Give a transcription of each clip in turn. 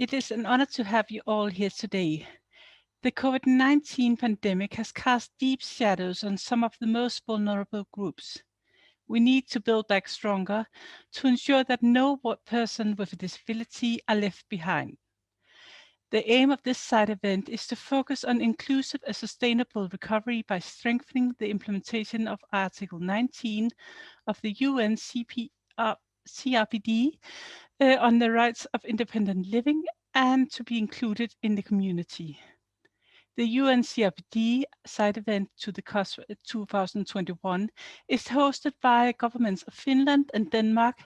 It is an honor to have you all here today. The COVID-19 pandemic has cast deep shadows on some of the most vulnerable groups. We need to build back stronger to ensure that no person with a disability are left behind. The aim of this side event is to focus on inclusive and sustainable recovery by strengthening the implementation of Article 19 of the UNCRPD on the rights of independent living and to be included in the community. The UNCRPD side event to the COSP 2021 is hosted by governments of Finland and Denmark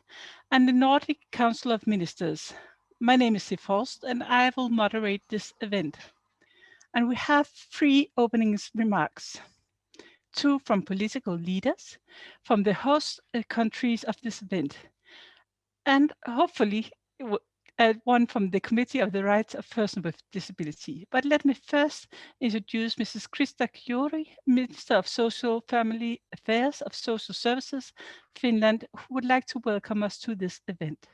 and the Nordic Council of Ministers. My name is Sif Holst and I will moderate this event. And we have 3 opening remarks. 2 from political leaders from the host countries of this event. And hopefully 1 from the Committee of the Rights of Persons with Disability. But let me first introduce Mrs. Krista Kiuri, Minister of Social Family Affairs of Social Services, Finland, who would like to welcome us to this event.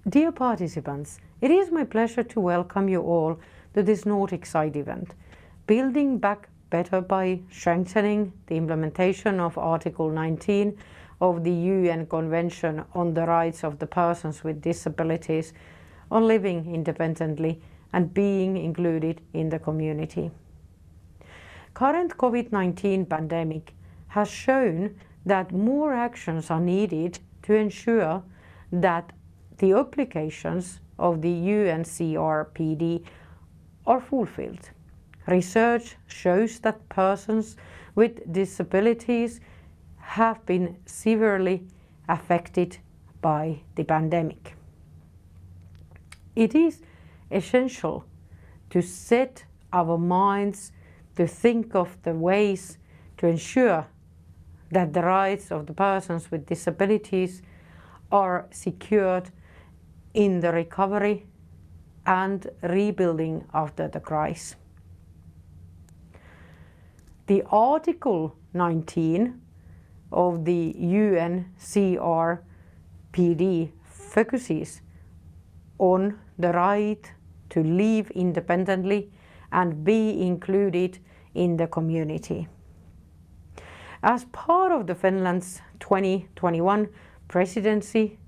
Dear participants, it is my pleasure to welcome you all to this Nordic side event, Building Back Better by Strengthening the Implementation of Article 19 of the UN Convention on the Rights of the Persons with Disabilities on living independently and being included in the community. Current COVID-19 pandemic has shown that more actions are needed to ensure that the obligations of the UNCRPD are fulfilled. Research shows that persons with disabilities have been severely affected by the pandemic. It is essential to set our minds to think of the ways to ensure that the rights of the persons with disabilities are secured in the recovery and rebuilding after the crisis. The Article 19 of the UNCRPD focuses on the right to live independently and be included in the community. As part of the Finland's 2021 presidency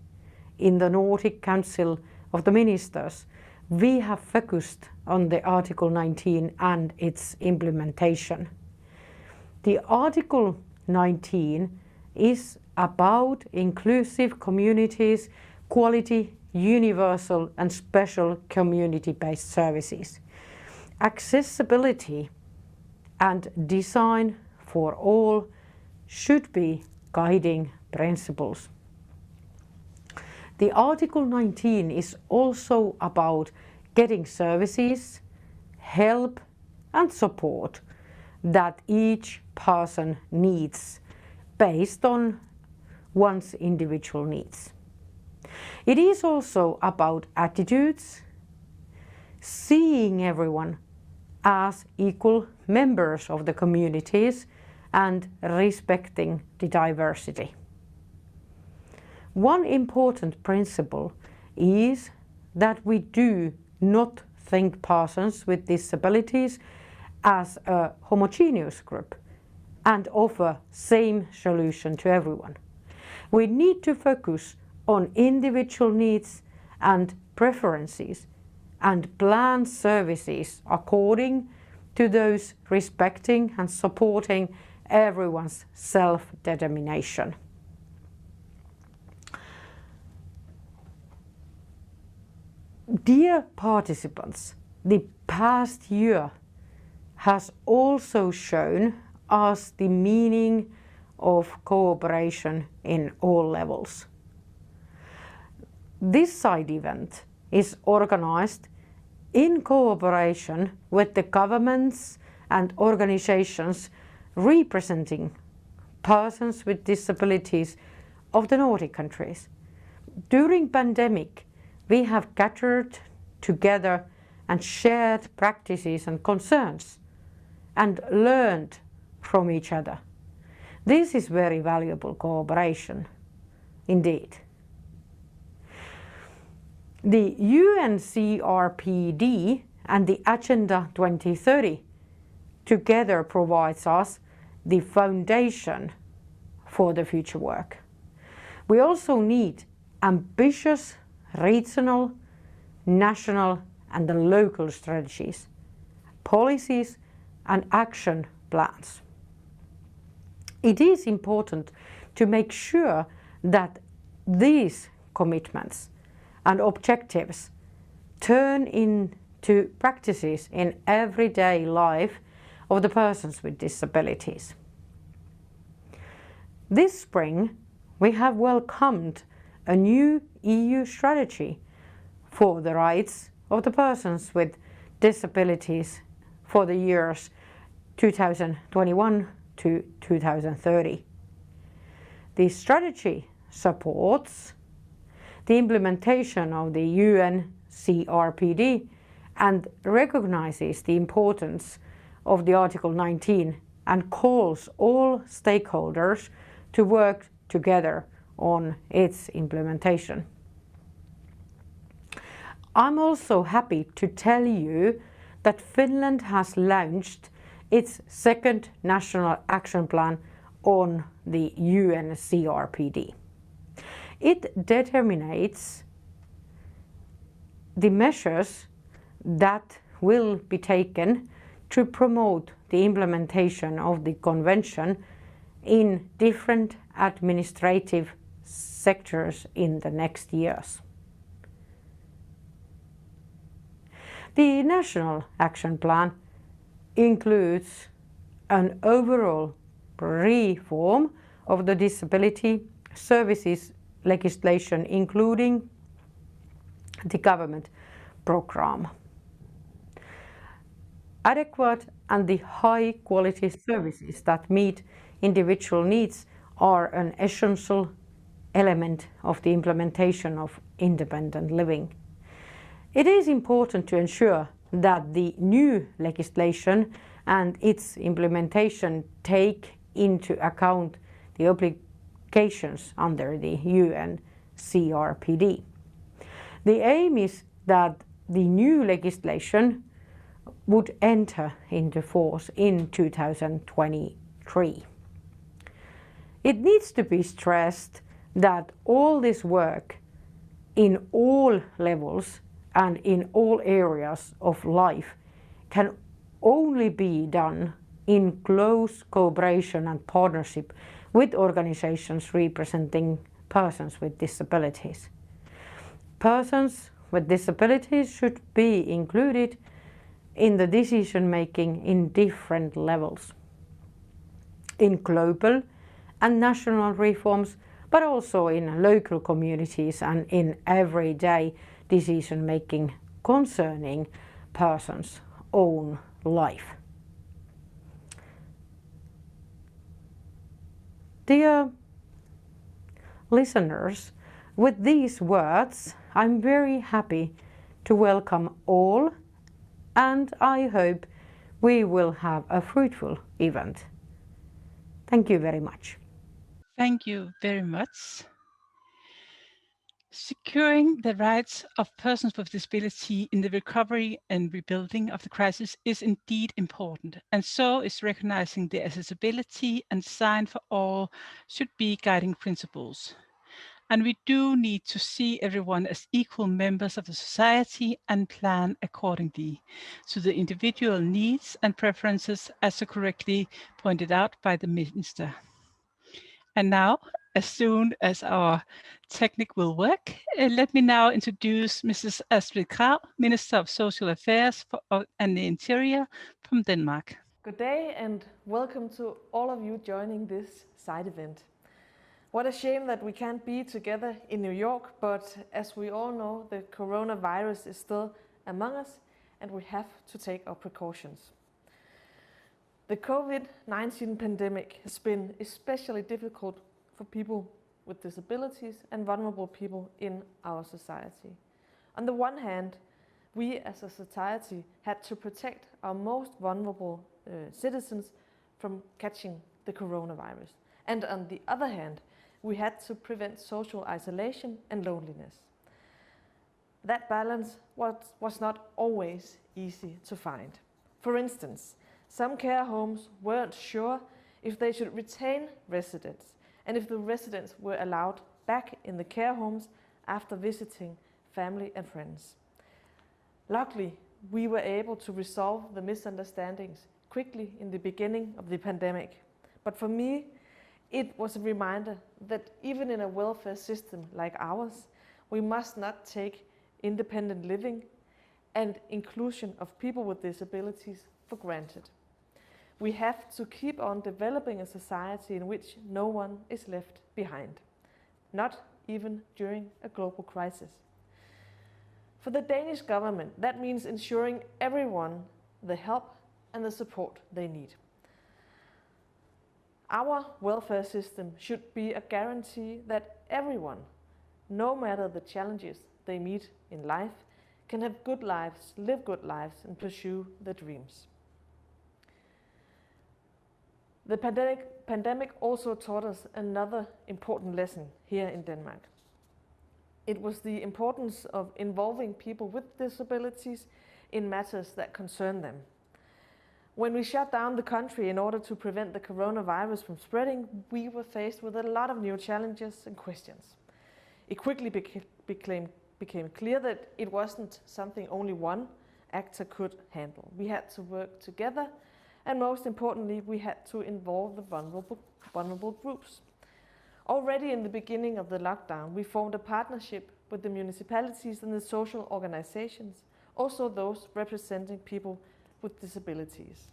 in the Nordic Council of the Ministers, we have focused on the Article 19 and its implementation. The Article 19 is about inclusive communities, quality, universal and special community-based services, accessibility and design for all should be guiding principles. The Article 19 is also about getting services, help and support that each person needs based on one's individual needs. It is also about attitudes, seeing everyone as equal members of the communities and respecting the diversity. One important principle is that we do not think persons with disabilities as a homogeneous group and offer same solution to everyone. We need to focus on individual needs and preferences and plan services according to those, respecting and supporting everyone's self-determination. Dear participants, the past year has also shown us the meaning of cooperation in all levels. This side event is organized in cooperation with the governments and organizations representing persons with disabilities of the Nordic countries. During pandemic, we have gathered together and shared practices and concerns and learned from each other. This is very valuable cooperation indeed. The UNCRPD and the Agenda 2030 together provides us the foundation for the future work. We also need ambitious regional, national and the local strategies, policies and action plans. It is important to make sure that these commitments and objectives turn into practices in everyday life of the persons with disabilities. This spring, we have welcomed a new EU strategy for the rights of the persons with disabilities for the years 2021 to 2030. The strategy supports the implementation of the UNCRPD and recognizes the importance of the Article 19 and calls all stakeholders to work together on its implementation. I'm also happy to tell you that Finland has launched its second national action plan on the UNCRPD. It determines the measures that will be taken to promote the implementation of the convention in different administrative sectors in the next years. The National Action Plan includes an overall reform of the disability services legislation, including the government program. Adequate and the high quality services that meet individual needs are an essential element of the implementation of independent living. It is important to ensure that the new legislation and its implementation take into account the obligations under the UNCRPD. The aim is that the new legislation would enter into force in 2023. It needs to be stressed that all this work in all levels and in all areas of life can only be done in close cooperation and partnership with organizations representing persons with disabilities. Persons with disabilities should be included in the decision making in different levels, in global and national reforms, but also in local communities and in everyday decision making concerning persons' own life. Dear listeners, with these words, I'm very happy to welcome all, and I hope we will have a fruitful event. Thank you very much. Thank you very much. Securing the rights of persons with disability in the recovery and rebuilding of the crisis is indeed important, and so is recognizing the accessibility and design for all should be guiding principles. And we do need to see everyone as equal members of the society and plan accordingly to the individual needs and preferences, as so correctly pointed out by the Minister. And now, as soon as our technique will work, let me now introduce Mrs. Astrid Krag, Minister of Social Affairs and the Interior from Denmark. Good day and welcome to all of you joining this side event. What a shame that we can't be together in New York, but as we all know, the coronavirus is still among us and we have to take our precautions. The COVID-19 pandemic has been especially difficult for people with disabilities and vulnerable people in our society. On the one hand, we as a society had to protect our most vulnerable citizens from catching the coronavirus. And on the other hand, we had to prevent social isolation and loneliness. That balance was not always easy to find. For instance, some care homes weren't sure if they should retain residents and if the residents were allowed back in the care homes after visiting family and friends. Luckily, we were able to resolve the misunderstandings quickly in the beginning of the pandemic. But for me, it was a reminder that even in a welfare system like ours, we must not take independent living and inclusion of people with disabilities for granted. We have to keep on developing a society in which no one is left behind, not even during a global crisis. For the Danish government, that means ensuring everyone the help and the support they need. Our welfare system should be a guarantee that everyone, no matter the challenges they meet in life, can have good lives, live good lives, and pursue their dreams. The pandemic also taught us another important lesson here in Denmark. It was the importance of involving people with disabilities in matters that concern them. When we shut down the country in order to prevent the coronavirus from spreading, we were faced with a lot of new challenges and questions. It quickly became clear that it wasn't something only one actor could handle. We had to work together, and most importantly, we had to involve the vulnerable groups. Already in the beginning of the lockdown, we formed a partnership with the municipalities and the social organizations, also those representing people with disabilities.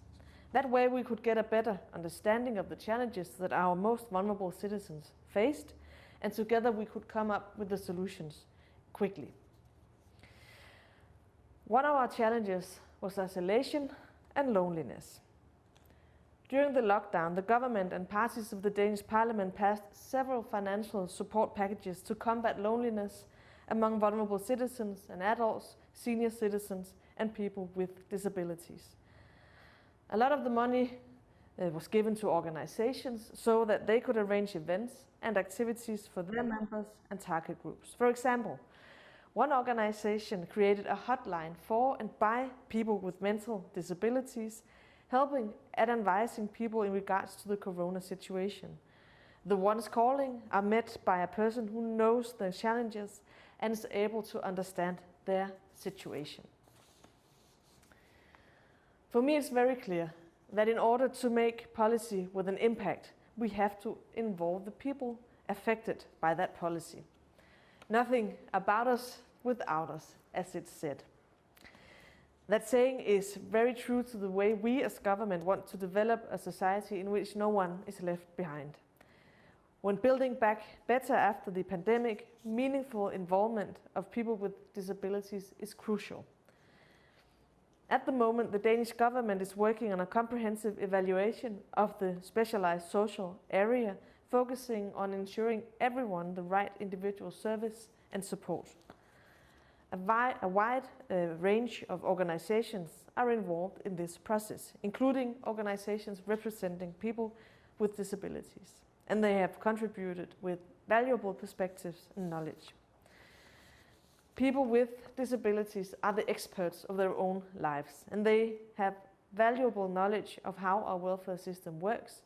That way we could get a better understanding of the challenges that our most vulnerable citizens faced, and together we could come up with the solutions quickly. One of our challenges was isolation and loneliness. During the lockdown, the government and parties of the Danish Parliament passed several financial support packages to combat loneliness among vulnerable citizens and adults, senior citizens, and people with disabilities. A lot of the money was given to organizations so that they could arrange events and activities for their members and target groups. For example, one organization created a hotline for and by people with mental disabilities, helping and advising people in regards to the corona situation. The ones calling are met by a person who knows their challenges and is able to understand their situation. For me, it's very clear that in order to make policy with an impact, we have to involve the people affected by that policy. Nothing about us without us, as it's said. That saying is very true to the way we as government want to develop a society in which no one is left behind. When building back better after the pandemic, meaningful involvement of people with disabilities is crucial. At the moment, the Danish government is working on a comprehensive evaluation of the specialized social area, focusing on ensuring everyone the right individual service and support. A wide range of organizations are involved in this process, including organizations representing people with disabilities, and they have contributed with valuable perspectives and knowledge. People with disabilities are the experts of their own lives, and they have valuable knowledge of how our welfare system works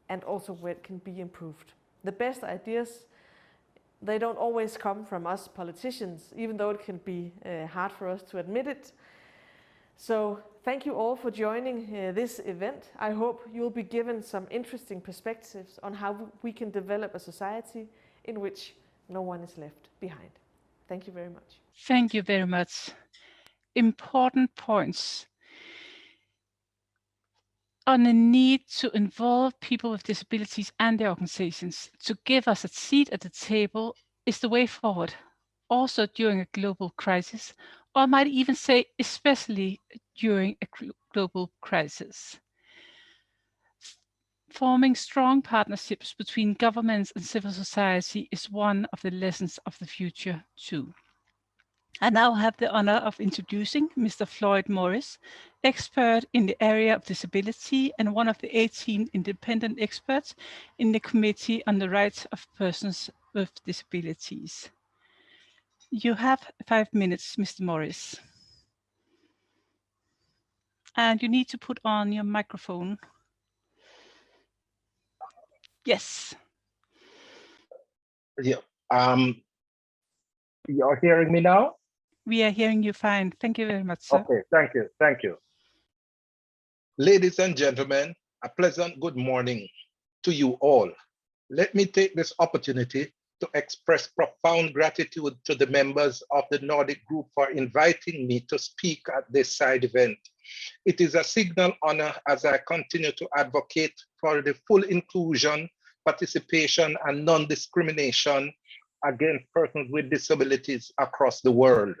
and also where it can be improved. The best ideas, they don't always come from us politicians, even though it can be hard for us to admit it. So thank you all for joining this event. I hope you'll be given some interesting perspectives on how we can develop a society in which no one is left behind. Thank you very much. Thank you very much. Important points on the need to involve people with disabilities and their organizations to give us a seat at the table is the way forward, also during a global crisis, or I might even say especially during a global crisis. Forming strong partnerships between governments and civil society is one of the lessons of the future too. I now have the honor of introducing Mr. Floyd Morris, expert in the area of disability and one of the 18 independent experts in the Committee on the Rights of Persons with Disabilities. You have 5 minutes, Mr. Morris. And you need to put on your microphone. Yes. Yeah. You're hearing me now? We are hearing you fine. Thank you very much, sir. Okay, thank you, thank you. Ladies and gentlemen, a pleasant good morning to you all. Let me take this opportunity to express profound gratitude to the members of the Nordic Group for inviting me to speak at this side event. It is a signal honor as I continue to advocate for the full inclusion, participation, and non-discrimination against persons with disabilities across the world.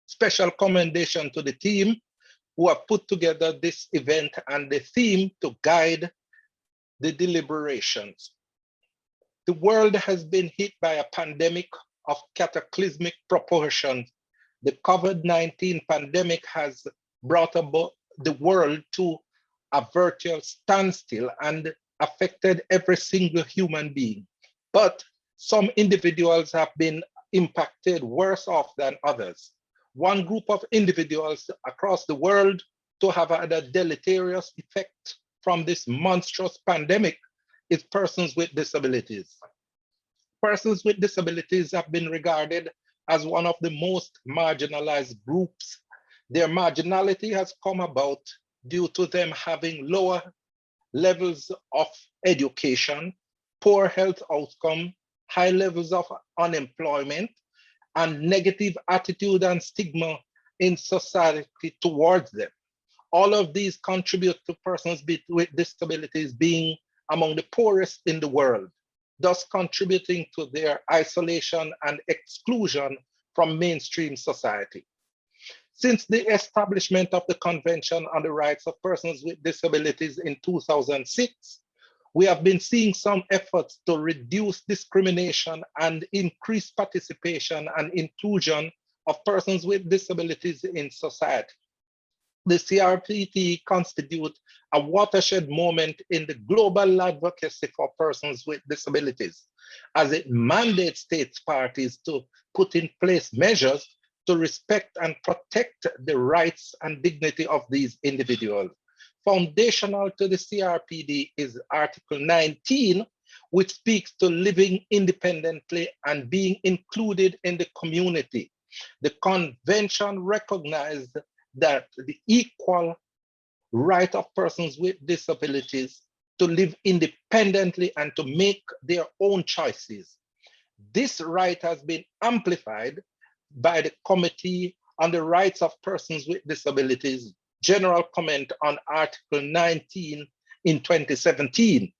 Special commendation to the team who have put together this event and the theme to guide the deliberations. The world has been hit by a pandemic of cataclysmic proportions. The COVID-19 pandemic has brought about the world to a virtual standstill and affected every single human being. But some individuals have been impacted worse off than others. One group of individuals across the world to have had a deleterious effect from this monstrous pandemic is persons with disabilities. Persons with disabilities have been regarded as one of the most marginalized groups. Their marginality has come about due to them having lower levels of education, poor health outcome, high levels of unemployment, and negative attitude and stigma in society towards them. All of these contribute to persons with disabilities being among the poorest in the world, thus contributing to their isolation and exclusion from mainstream society. Since the establishment of the Convention on the Rights of Persons with Disabilities in 2006, we have been seeing some efforts to reduce discrimination and increase participation and inclusion of persons with disabilities in society. The CRPD constitutes a watershed moment in the global advocacy for persons with disabilities, as it mandates states parties to put in place measures to respect and protect the rights and dignity of these individuals. Foundational to the CRPD is Article 19, which speaks to living independently and being included in the community. The convention recognized that the equal right of persons with disabilities to live independently and to make their own choices. This right has been amplified by the Committee on the Rights of Persons with Disabilities General Comment on Article 19 in 2017.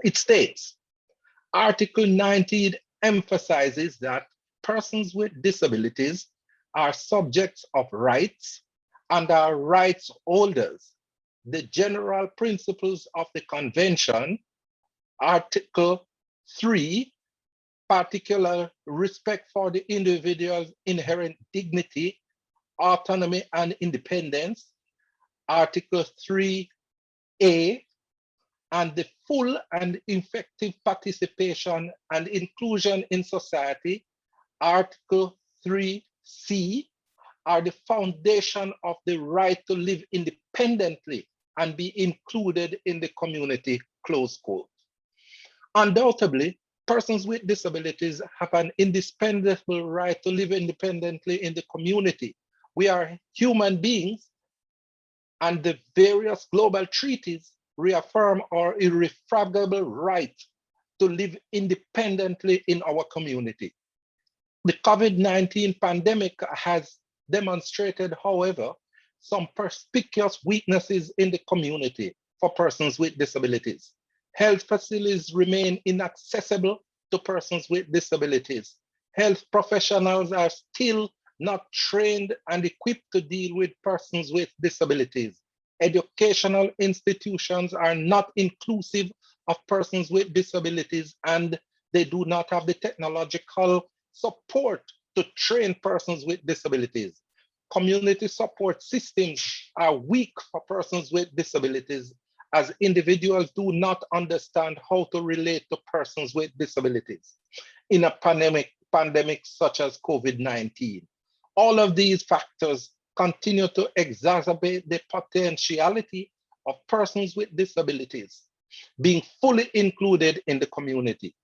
It states, Article 19 emphasizes that persons with disabilities are subjects of rights and are rights holders. The general principles of the Convention, Article 3, particular respect for the individual's inherent dignity, autonomy, and independence, Article 3A, and the full and effective participation and inclusion in society, Article 3C, are the foundation of the right to live independently and be included in the community, close quote. Undoubtedly, persons with disabilities have an indispensable right to live independently in the community. We are human beings, and the various global treaties reaffirm our irrefragable right to live independently in our community. The COVID-19 pandemic has demonstrated, however, some perspicuous weaknesses in the community for persons with disabilities. Health facilities remain inaccessible to persons with disabilities. Health professionals are still not trained and equipped to deal with persons with disabilities. Educational institutions are not inclusive of persons with disabilities, and they do not have the technological support to train persons with disabilities. Community support systems are weak for persons with disabilities, as individuals do not understand how to relate to persons with disabilities. In a pandemics such as COVID-19. All of these factors continue to exacerbate the potentiality of persons with disabilities being fully included in the community.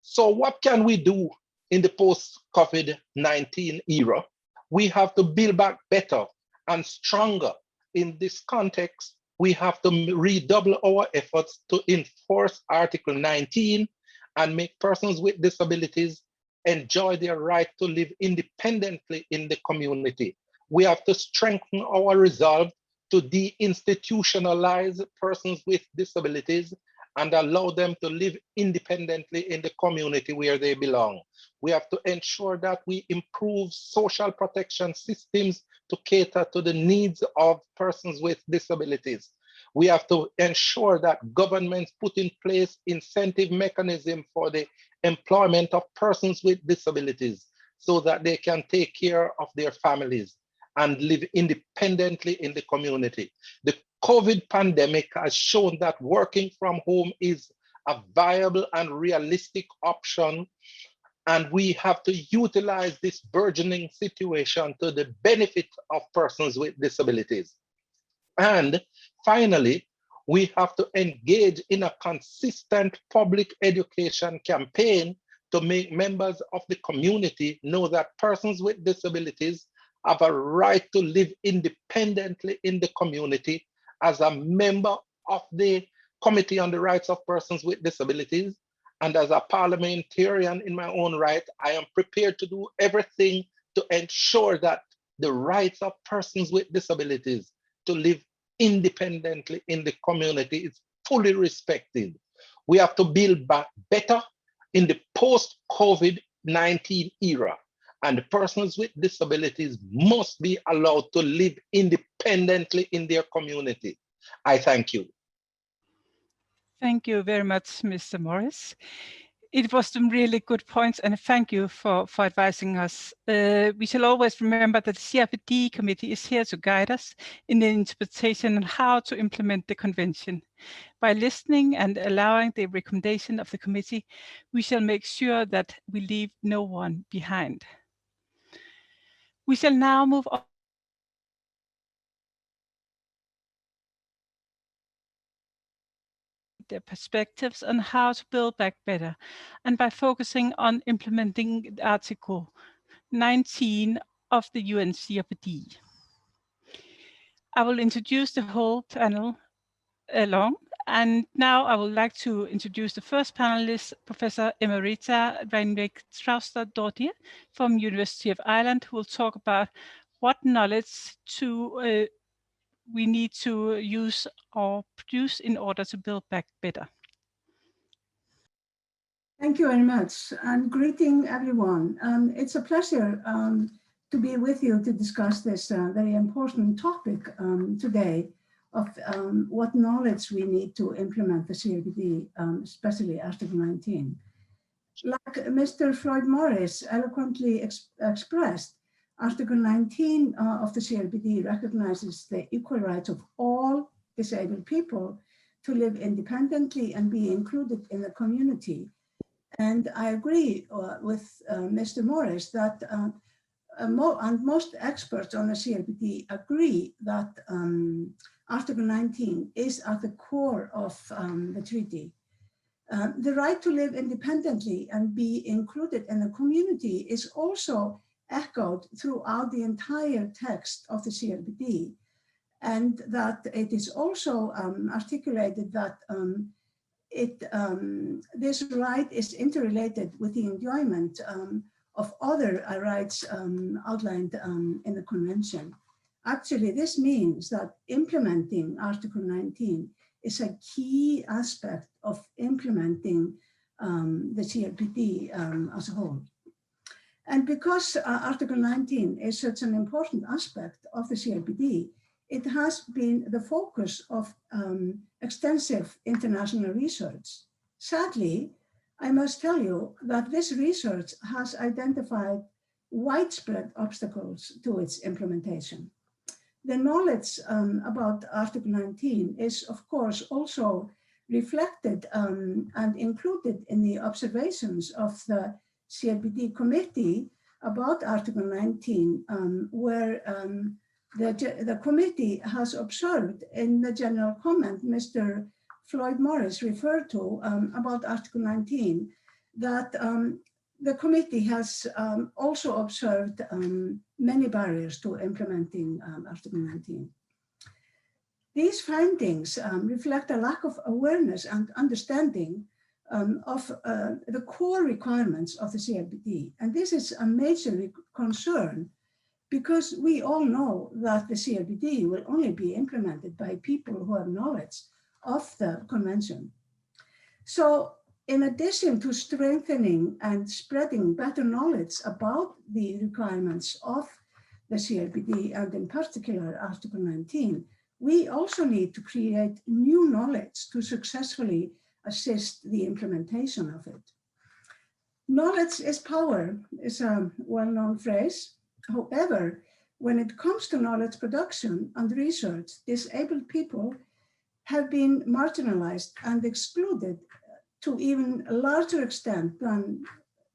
So what can we do in the post-COVID-19 era? We have to build back better and stronger. In this context, we have to redouble our efforts to enforce Article 19 and make persons with disabilities enjoy their right to live independently in the community. We have to strengthen our resolve to deinstitutionalize persons with disabilities and allow them to live independently in the community where they belong. We have to ensure that we improve social protection systems to cater to the needs of persons with disabilities. We have to ensure that governments put in place incentive mechanisms for the employment of persons with disabilities so that they can take care of their families and live independently in the community. The COVID pandemic has shown that working from home is a viable and realistic option, and we have to utilize this burgeoning situation to the benefit of persons with disabilities. And finally, we have to engage in a consistent public education campaign to make members of the community know that persons with disabilities have a right to live independently in the community. As a member of the Committee on the Rights of Persons with Disabilities, and as a parliamentarian in my own right, I am prepared to do everything to ensure that the rights of persons with disabilities to live independently in the community is fully respected. We have to build back better in the post-COVID-19 era, and persons with disabilities must be allowed to live independently in their community. I thank you. Thank you very much, Mr. Morris. It was some really good points, and thank you for advising us. We shall always remember that the CRPD committee is here to guide us in the interpretation on how to implement the convention. By listening and allowing the recommendation of the committee, we shall make sure that we leave no one behind. We shall now move on their perspectives on how to build back better, and by focusing on implementing Article 19 of the UNCRPD. I will introduce the whole panel along, and now I would like to introduce the first panelist, Professor Emerita Rainwick from University of Ireland, who will talk about what knowledge we need to use or produce in order to build back better. Thank you very much, and greeting everyone. It's a pleasure to be with you to discuss this very important topic today of what knowledge we need to implement the CRPD, especially Article 19. Like Mr. Floyd Morris eloquently expressed, Article 19 of the CRPD recognizes the equal rights of all disabled people to live independently and be included in the community. And I agree with Mr. Morris that and most experts on the CRPD agree that Article 19 is at the core of the treaty. The right to live independently and be included in the community is also echoed throughout the entire text of the CRPD, and that it is also articulated that this right is interrelated with the enjoyment of other rights outlined in the convention. Actually, this means that implementing Article 19 is a key aspect of implementing the CRPD as a whole. And because Article 19 is such an important aspect of the CRPD, it has been the focus of extensive international research. Sadly, I must tell you that this research has identified widespread obstacles to its implementation. The knowledge about Article 19 is, of course, also reflected and included in the observations of the CRPD committee about Article 19, where the committee has observed in the general comment Mr. Floyd Morris referred to about Article 19, that the committee has also observed many barriers to implementing Article 19. These findings reflect a lack of awareness and understanding of the core requirements of the CRPD. And this is a major concern because we all know that the CRPD will only be implemented by people who have knowledge of the convention. So in addition to strengthening and spreading better knowledge about the requirements of the CRPD and in particular Article 19, we also need to create new knowledge to successfully assist the implementation of it. Knowledge is power is a well-known phrase. However, when it comes to knowledge production and research, disabled people have been marginalized and excluded to even a larger extent than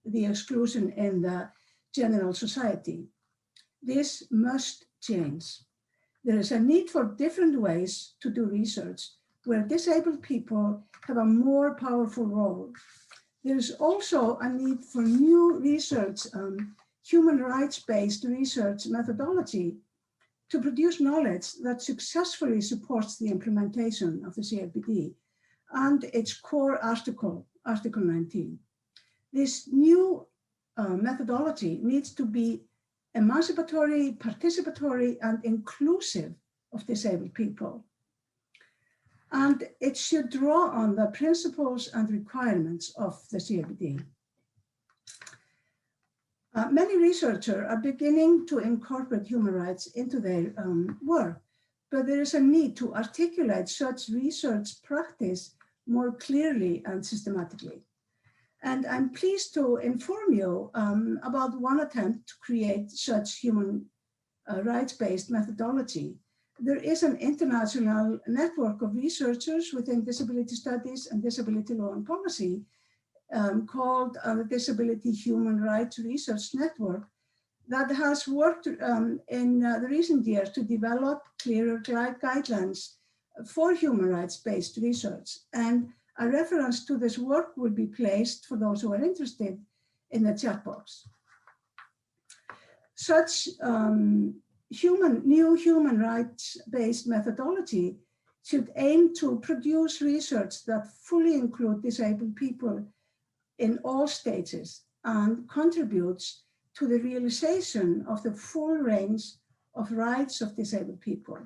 the exclusion in the general society. This must change. There is a need for different ways to do research where disabled people have a more powerful role. There is also a need for new research, human rights-based research methodology to produce knowledge that successfully supports the implementation of the CRPD and its core article, Article 19. This new methodology needs to be emancipatory, participatory, and inclusive of disabled people. And it should draw on the principles and requirements of the CRPD. Many researchers are beginning to incorporate human rights into their work, but there is a need to articulate such research practice more clearly and systematically. And I'm pleased to inform you about one attempt to create such human rights-based methodology. There is an international network of researchers within disability studies and disability law and policy called the Disability Human Rights Research Network that has worked in the recent years to develop clearer guidelines for human rights-based research. And a reference to this work will be placed for those who are interested in the chat box. Such new human rights-based methodology should aim to produce research that fully include disabled people in all stages and contributes to the realization of the full range of rights of disabled people.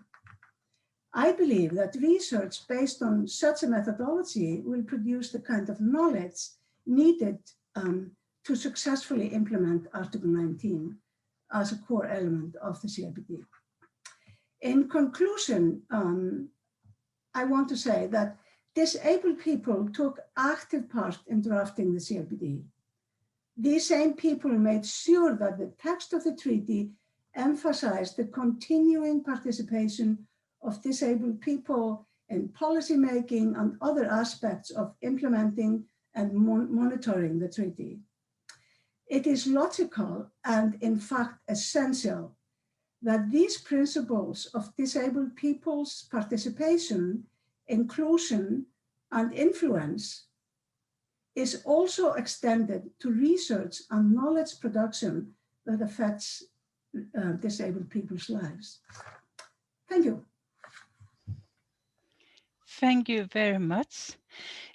I believe that research based on such a methodology will produce the kind of knowledge needed to successfully implement Article 19 as a core element of the CRPD. In conclusion, I want to say that disabled people took active part in drafting the CRPD. These same people made sure that the text of the treaty emphasized the continuing participation of disabled people in policymaking and other aspects of implementing and monitoring the treaty. It is logical and in fact essential that these principles of disabled people's participation, inclusion, and influence is also extended to research and knowledge production that affects disabled people's lives. Thank you. Thank you very much.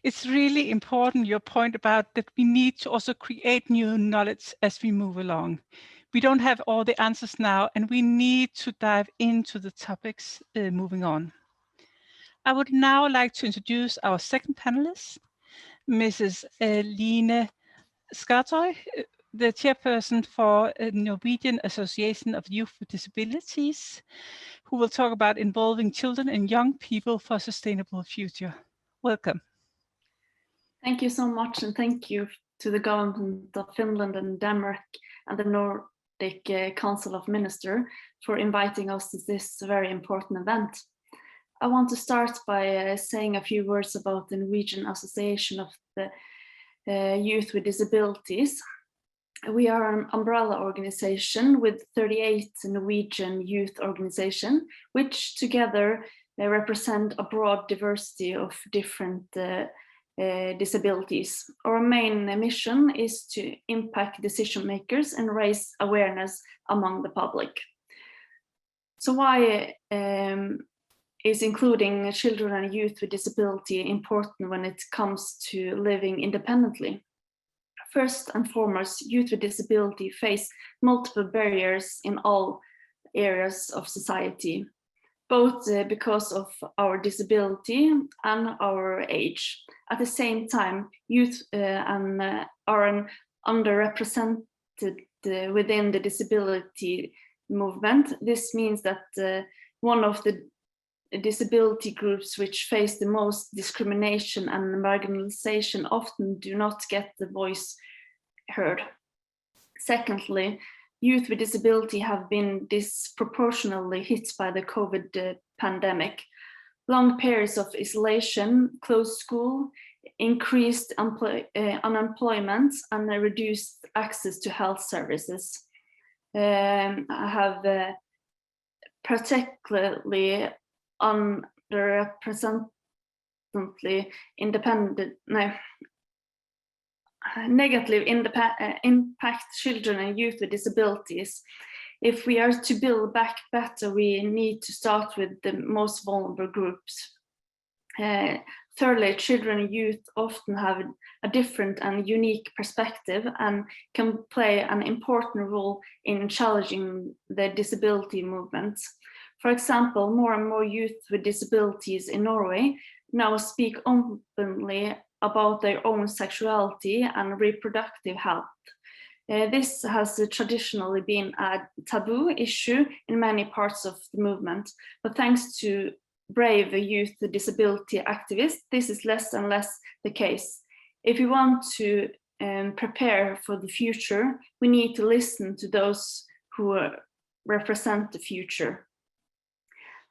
It's really important, your point about that we need to also create new knowledge as we move along. We don't have all the answers now, and we need to dive into the topics moving on. I would now like to introduce our second panelist, Mrs. Elline Skott, the chairperson for Norwegian Association of Youth with Disabilities, who will talk about involving children and young people for a sustainable future. Welcome. Thank you so much, and thank you to the government of Finland and Denmark and the Nordic Council of Ministers for inviting us to this very important event. I want to start by saying a few words about the Norwegian Association of the Youth with Disabilities. We are an umbrella organization with 38 Norwegian youth organizations, which together represent a broad diversity of different disabilities. Our main mission is to impact decision makers and raise awareness among the public. So why is including children and youth with disability important when it comes to living independently? First and foremost, youth with disability face multiple barriers in all areas of society, both because of our disability and our age. At the same time, youth are underrepresented within the disability movement. This means that one of the disability groups which face the most discrimination and marginalization often do not get the voice heard. Secondly, youth with disability have been disproportionately hit by the COVID pandemic. Long periods of isolation, closed school, increased unemployment, and reduced access to health services have particularly negatively impact children and youth with disabilities. If we are to build back better, we need to start with the most vulnerable groups. Thirdly, children and youth often have a different and unique perspective and can play an important role in challenging the disability movement. For example, more and more youth with disabilities in Norway now speak openly about their own sexuality and reproductive health. This has traditionally been a taboo issue in many parts of the movement, but thanks to brave youth with disability activists, this is less and less the case. If we want to prepare for the future, we need to listen to those who represent the future.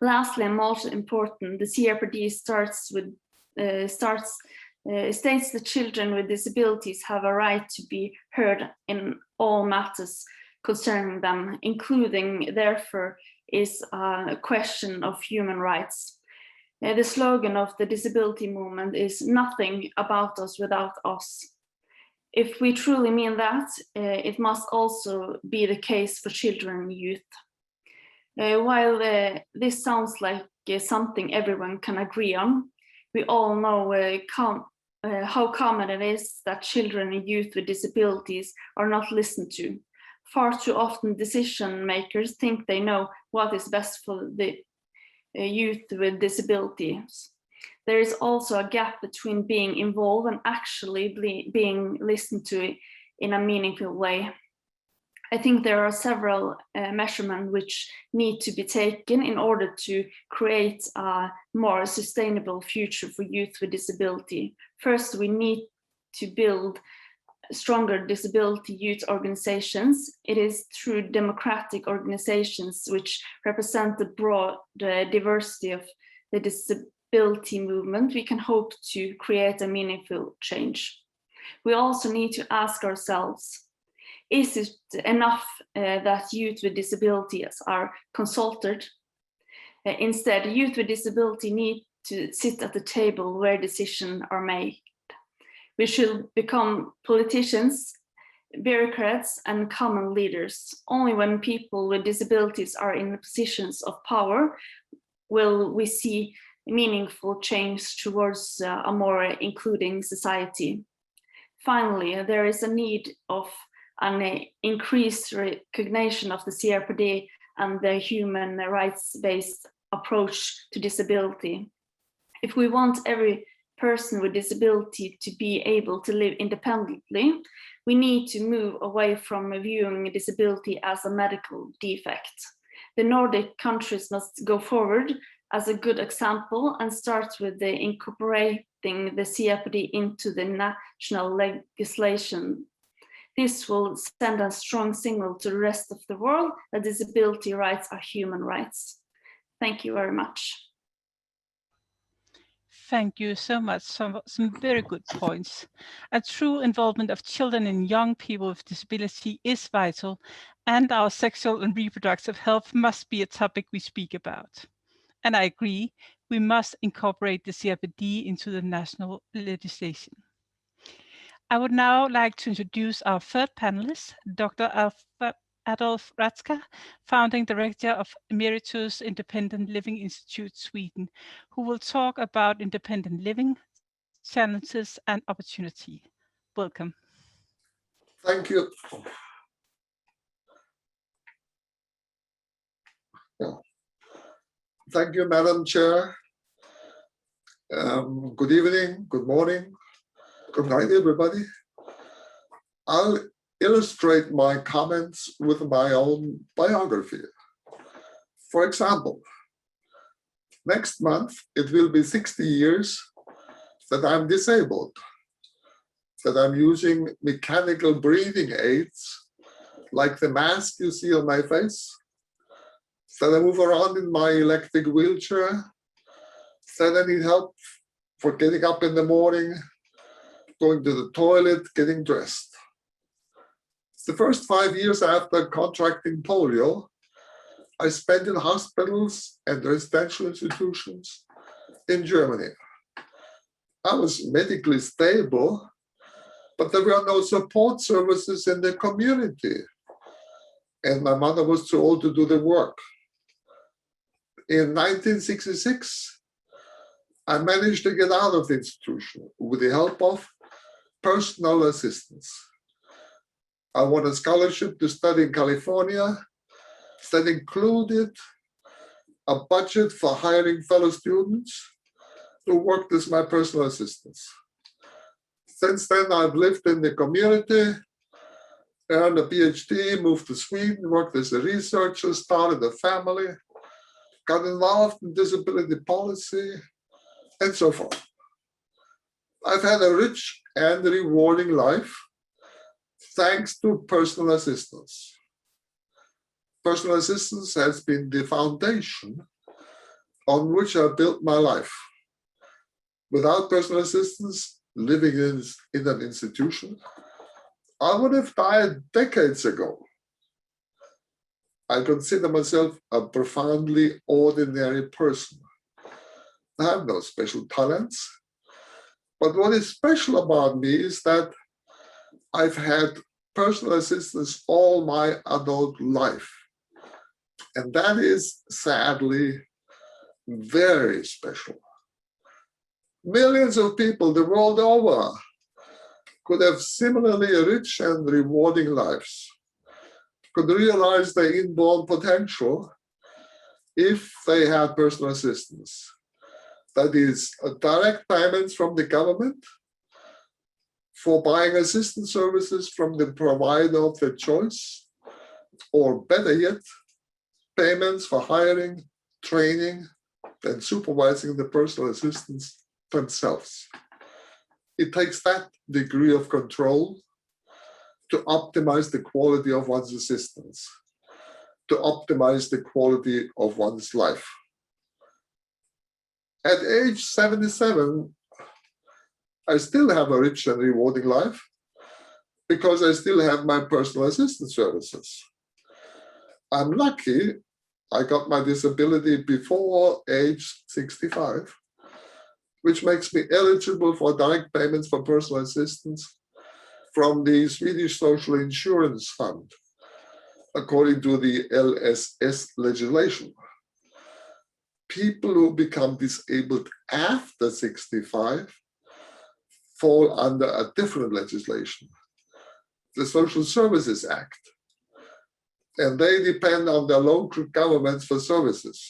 Lastly, and most important, the CRPD states that children with disabilities have a right to be heard in all matters concerning them, including, therefore, is a question of human rights. The slogan of the disability movement is "Nothing about us without us." If we truly mean that, it must also be the case for children and youth. While this sounds like something everyone can agree on, we all know how common it is that children and youth with disabilities are not listened to. Far too often, decision makers think they know what is best for the youth with disabilities. There is also a gap between being involved and actually being listened to in a meaningful way. I think there are several measurements which need to be taken in order to create a more sustainable future for youth with disability. First, we need to build stronger disability youth organizations. It is through democratic organizations which represent the broad diversity of the disability movement we can hope to create a meaningful change. We also need to ask ourselves, is it enough that youth with disabilities are consulted? Instead, youth with disability need to sit at the table where decisions are made. We should become politicians, bureaucrats, and common leaders. Only when people with disabilities are in positions of power will we see meaningful change towards a more including society. Finally, there is a need of an increased recognition of the CRPD and the human rights-based approach to disability. If we want every person with disability to be able to live independently, we need to move away from viewing disability as a medical defect. The Nordic countries must go forward as a good example and start with incorporating the CRPD into the national legislation. This will send a strong signal to the rest of the world that disability rights are human rights. Thank you very much. Thank you so much. Some very good points. A true involvement of children and young people with disability is vital, and our sexual and reproductive health must be a topic we speak about. And I agree, we must incorporate the CRPD into the national legislation. I would now like to introduce our third panelist, Dr. Adolf Ratzka, Founding Director of Emeritus Independent Living Institute Sweden, who will talk about independent living, challenges and opportunity. Welcome. Thank you. Thank you, Madam Chair. Good evening, good morning, good night, everybody. I'll illustrate my comments with my own biography. For example, next month, it will be 60 years that I'm disabled, that I'm using mechanical breathing aids, like the mask you see on my face, that I move around in my electric wheelchair, that I need help for getting up in the morning, going to the toilet, getting dressed. The first 5 years after contracting polio, I spent in hospitals and residential institutions in Germany. I was medically stable, but there were no support services in the community. And my mother was too old to do the work. In 1966, I managed to get out of the institution with the help of personal assistance. I won a scholarship to study in California that included a budget for hiring fellow students who worked as my personal assistants. Since then, I've lived in the community, earned a PhD, moved to Sweden, worked as a researcher, started a family, got involved in disability policy, and so forth. I've had a rich and rewarding life thanks to personal assistance. Personal assistance has been the foundation on which I built my life. Without personal assistance, living in an institution, I would have died decades ago. I consider myself a profoundly ordinary person. I have no special talents, but what is special about me is that I've had personal assistance all my adult life. And that is sadly very special. Millions of people the world over could have similarly rich and rewarding lives, could realize their inborn potential if they had personal assistance. That is, direct payments from the government for buying assistance services from the provider of their choice, or better yet, payments for hiring, training, and supervising the personal assistants themselves. It takes that degree of control to optimize the quality of one's assistance, to optimize the quality of one's life. At age 77, I still have a rich and rewarding life because I still have my personal assistance services. I'm lucky I got my disability before age 65, which makes me eligible for direct payments for personal assistance from the Swedish Social Insurance Fund, according to the LSS legislation. People who become disabled after 65 fall under a different legislation, the Social Services Act, and they depend on their local governments for services.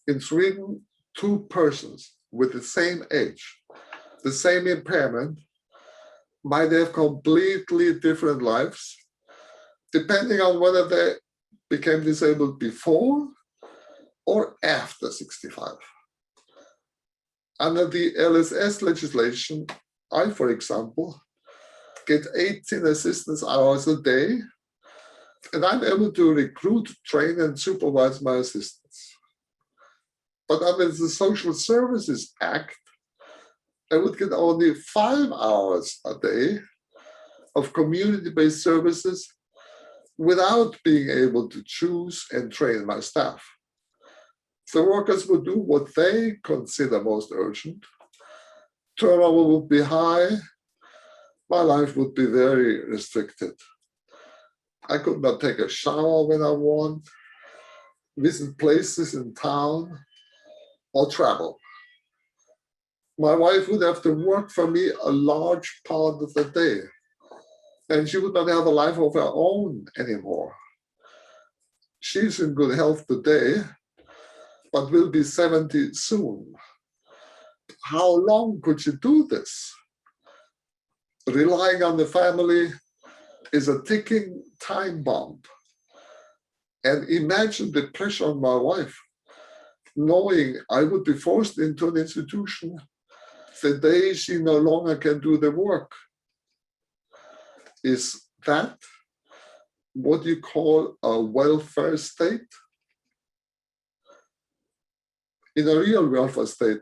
In Sweden, two persons with the same age, the same impairment, might have completely different lives, depending on whether they became disabled before or after 65. Under the LSS legislation, I, for example, get 18 assistance hours a day, and I'm able to recruit, train, and supervise my assistants. but under the Social Services Act, I would get only 5 hours a day of community-based services without being able to choose and train my staff. The workers would do what they consider most urgent. Turnover would be high. My life would be very restricted. I could not take a shower when I want, visit places in town, or travel. My wife would have to work for me a large part of the day, and she would not have a life of her own anymore. She's in good health today, but will be 70 soon. How long could she do this? Relying on the family is a ticking time bomb. And imagine the pressure on my wife, knowing I would be forced into an institution the day she no longer can do the work. Is that what you call a welfare state? In a real welfare state,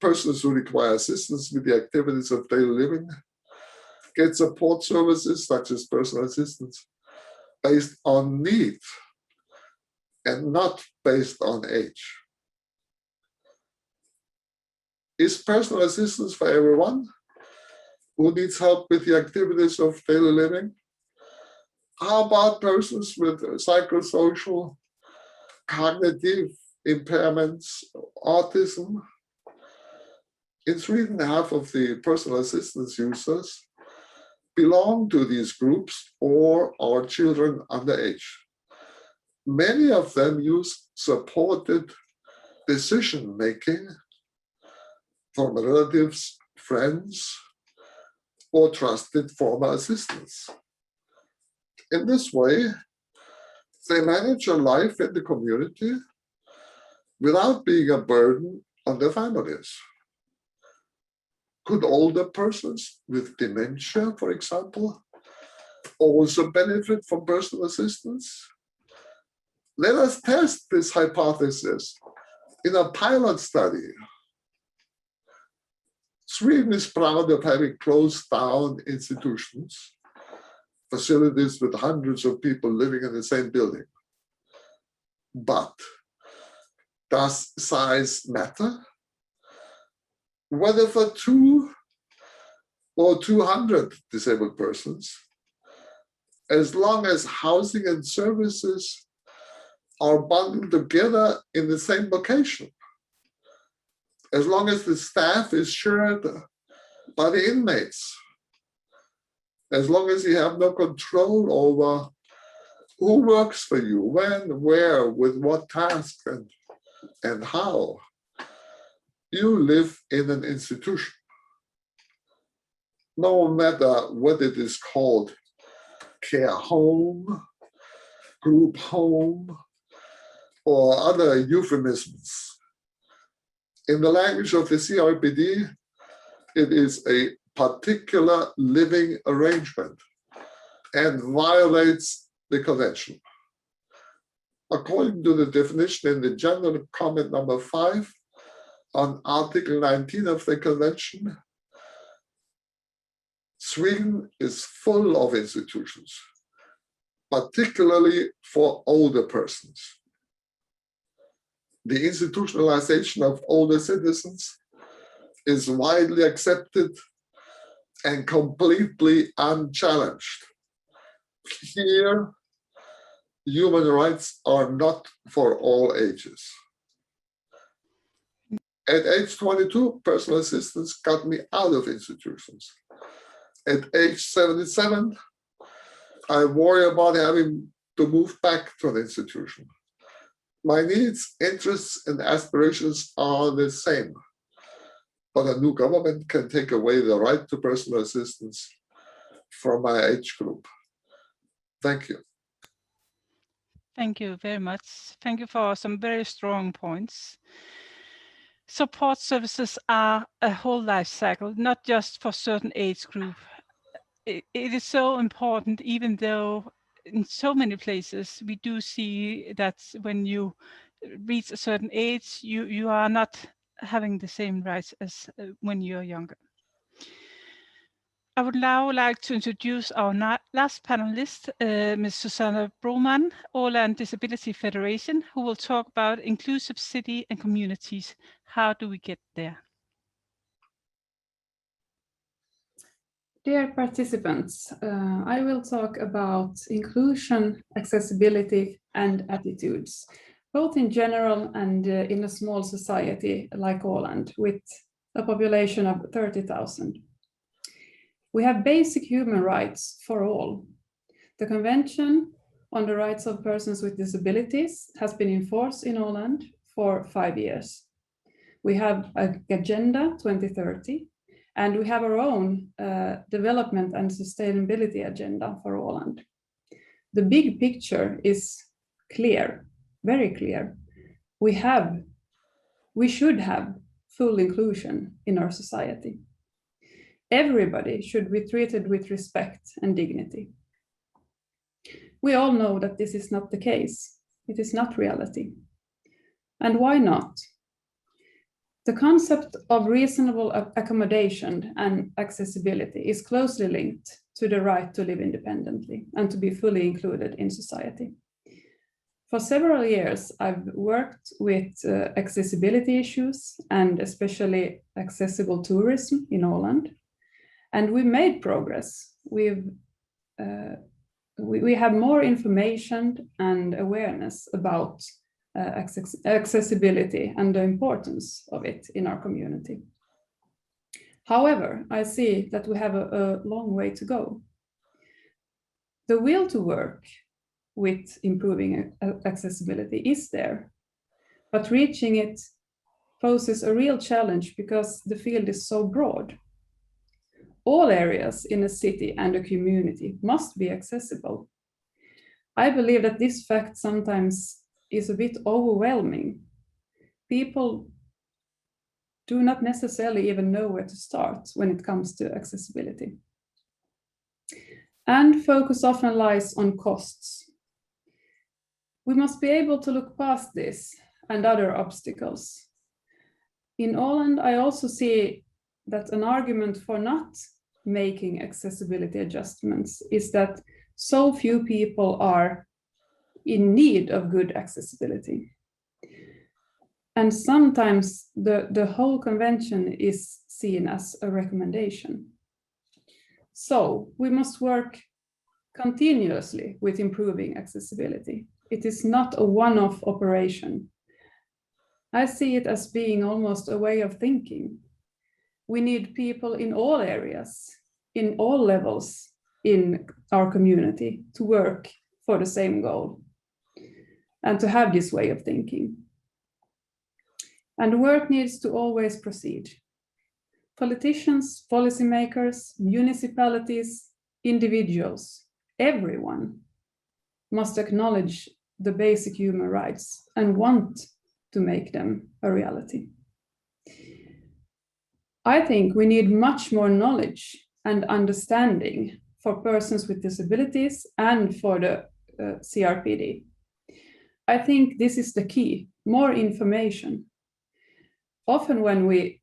persons who require assistance with the activities of daily living get support services such as personal assistance based on need and not based on age. Is personal assistance for everyone who needs help with the activities of daily living? How about persons with psychosocial, cognitive impairments, autism? In Sweden, half of the personal assistance users belong to these groups or are children underage. Many of them use supported decision-making from relatives, friends, or trusted former assistants. In this way, they manage a life in the community without being a burden on their families. Could older persons with dementia, for example, also benefit from personal assistance? Let us test this hypothesis in a pilot study. Sweden is proud of having closed down institutions, facilities with hundreds of people living in the same building. But does size matter? Whether for 2 or 200 disabled persons, as long as housing and services are bundled together in the same location, as long as the staff is shared by the inmates, as long as you have no control over who works for you, when, where, with what task, and how, you live in an institution. No matter what it is called, care home, group home, or other euphemisms. In the language of the CRPD, it is a particular living arrangement and violates the convention. According to the definition in the general comment number 5 on Article 19 of the convention, Sweden is full of institutions, particularly for older persons. The institutionalization of older citizens is widely accepted and completely unchallenged. Here, human rights are not for all ages. At age 22, personal assistance got me out of institutions. At age 77, I worry about having to move back to an institution. My needs, interests, and aspirations are the same, but a new government can take away the right to personal assistance from my age group. Thank you. Thank you very much. Thank you for some very strong points. Support services are a whole life cycle, not just for certain age group. It is so important, even though in so many places we do see that when you reach a certain age, you are not having the same rights as when you're younger. I would now like to introduce our last panelist, Ms. Susanna Broman, Åland Disability Federation, who will talk about inclusive city and communities. How do we get there? Dear participants, I will talk about inclusion, accessibility, and attitudes, both in general and in a small society like Åland, with a population of 30,000. We have basic human rights for all. The Convention on the Rights of Persons with Disabilities has been in force in Åland for 5 years. We have an Agenda 2030, and we have our own development and sustainability agenda for Åland. The big picture is clear, very clear. We should have full inclusion in our society. Everybody should be treated with respect and dignity. We all know that this is not the case. It is not reality. And why not? The concept of reasonable accommodation and accessibility is closely linked to the right to live independently and to be fully included in society. For several years, I've worked with accessibility issues and especially accessible tourism in Åland. And we made progress. We have more information and awareness about accessibility and the importance of it in our community. However, I see that we have a long way to go. The will to work with improving accessibility is there, but reaching it poses a real challenge because the field is so broad. All areas in a city and a community must be accessible. I believe that this fact sometimes is a bit overwhelming. People do not necessarily even know where to start when it comes to accessibility. And focus often lies on costs. We must be able to look past this and other obstacles. In Åland, I also see that an argument for not making accessibility adjustments is that so few people are in need of good accessibility. And sometimes the whole convention is seen as a recommendation. So we must work continuously with improving accessibility. It is not a one-off operation. I see it as being almost a way of thinking. We need people in all areas, in all levels in our community to work for the same goal and to have this way of thinking. And work needs to always proceed. Politicians, policymakers, municipalities, individuals, everyone must acknowledge the basic human rights and want to make them a reality. I think we need much more knowledge and understanding for persons with disabilities and for the CRPD. I think this is the key, more information. Only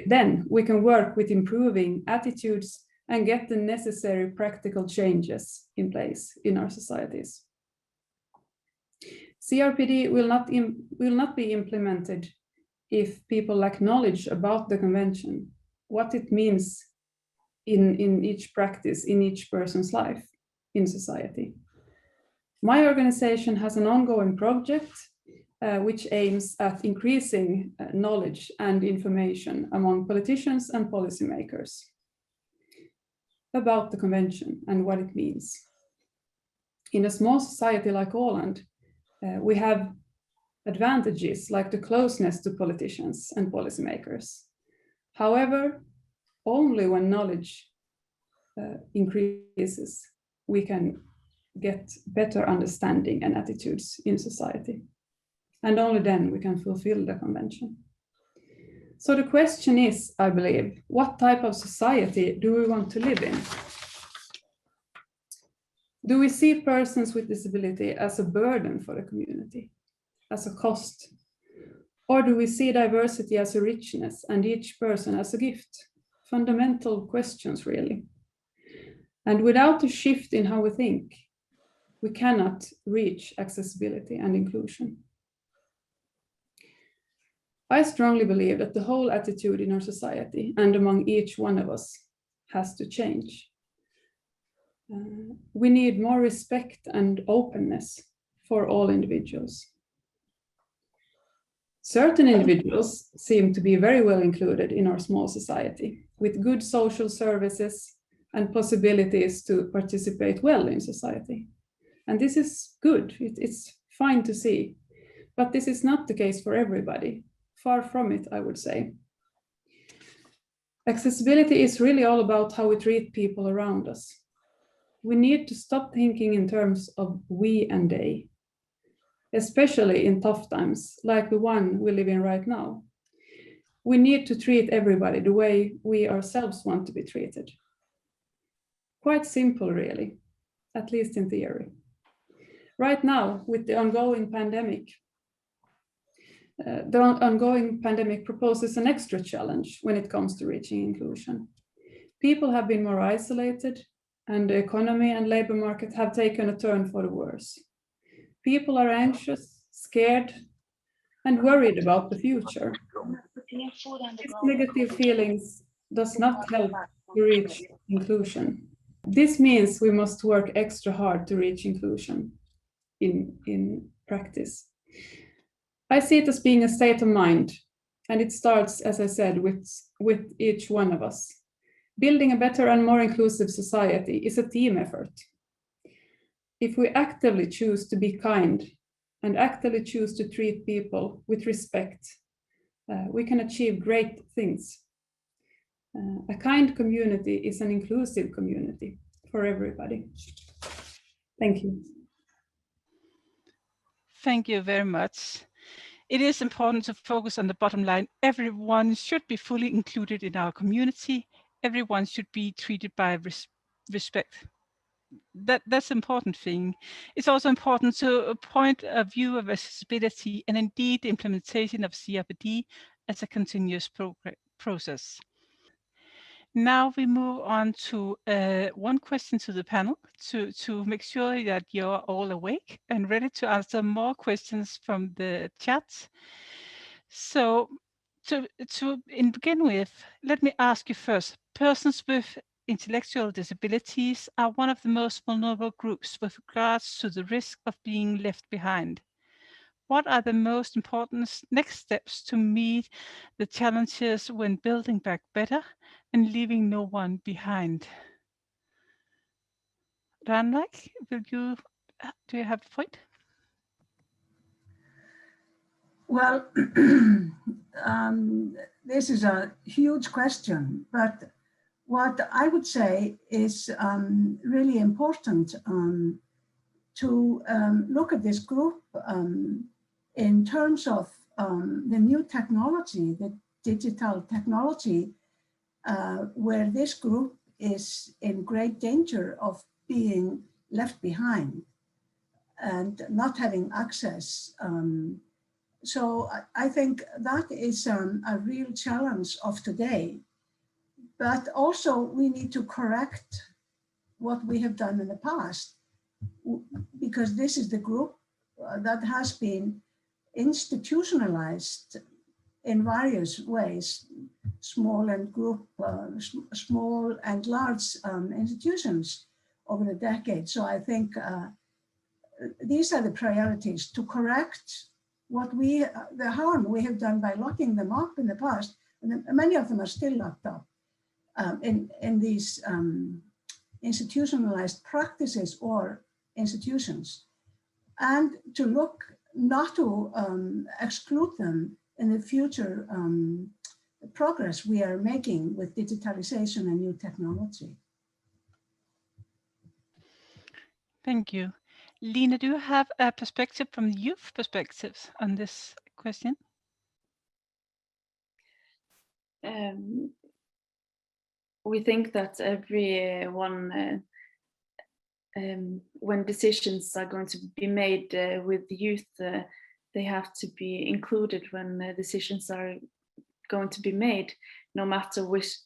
then we can work with improving attitudes and get the necessary practical changes in place in our societies. CRPD will not be implemented if people lack knowledge about the convention, what it means in each practice, in each person's life in society. My organization has an ongoing project which aims at increasing knowledge and information among politicians and policymakers about the convention and what it means. In a small society like Åland, we have advantages like the closeness to politicians and policymakers. However, only when knowledge increases, we can get better understanding and attitudes in society. And only then we can fulfill the convention. So the question is, I believe, what type of society do we want to live in? Do we see persons with disability as a burden for the community, as a cost? Or do we see diversity as a richness and each person as a gift? Fundamental questions, really. And without a shift in how we think, we cannot reach accessibility and inclusion. I strongly believe that the whole attitude in our society and among each one of us has to change. We need more respect and openness for all individuals. Certain individuals seem to be very well included in our small society, with good social services and possibilities to participate well in society. And this is good, it's fine to see, but this is not the case for everybody. Far from it, I would say. Accessibility is really all about how we treat people around us. We need to stop thinking in terms of we and they, especially in tough times like the one we live in right now. We need to treat everybody the way we ourselves want to be treated. Quite simple, really, at least in theory. Right now, with the ongoing pandemic, proposes an extra challenge when it comes to reaching inclusion. People have been more isolated, and the economy and labor market have taken a turn for the worse. People are anxious, scared, and worried about the future. These negative feelings does not help to reach inclusion. This means we must work extra hard to reach inclusion in practice. I see it as being a state of mind, and it starts, as I said, with each one of us. Building a better and more inclusive society is a team effort. If we actively choose to be kind and actively choose to treat people with respect, we can achieve great things. A kind community is an inclusive community for everybody. Thank you. Thank you very much. It is important to focus on the bottom line. Everyone should be fully included in our community. Everyone should be treated by respect. That's an important thing. It's also important to a point of view of accessibility and indeed the implementation of CRPD as a continuous process. Now we move on to one question to the panel to make sure that you're all awake and ready to answer more questions from the chat. So to begin with, let me ask you first, persons with intellectual disabilities are one of the most vulnerable groups with regards to the risk of being left behind. What are the most important next steps to meet the challenges when building back better and leaving no one behind? Rainwick, do you have a point? Well, this is a huge question, but what I would say is really important to look at this group in terms of the new technology, the digital technology, where this group is in great danger of being left behind and not having access. So I think that is a real challenge of today. But also we need to correct what we have done in the past, because this is the group that has been institutionalized in various ways, small and large institutions over the decades. So I think these are the priorities to correct what the harm we have done by locking them up in the past, and many of them are still locked up in these institutionalized practices or institutions, and to look not to exclude them in the future progress we are making with digitalization and new technology. Thank you. Line, do you have a perspective from the youth perspectives on this question? We think that everyone when decisions are going to be made with youth, they have to be included when decisions are going to be made, no matter which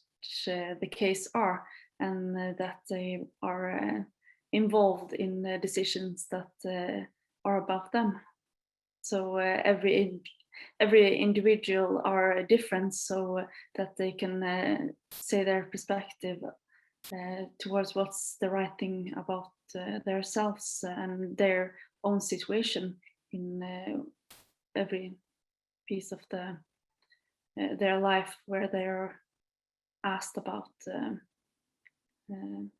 the case are, and that they are involved in decisions that are about them. So every individual are different, so that they can say their perspective towards what's the right thing about themselves and their own situation in every piece of their life where they are asked about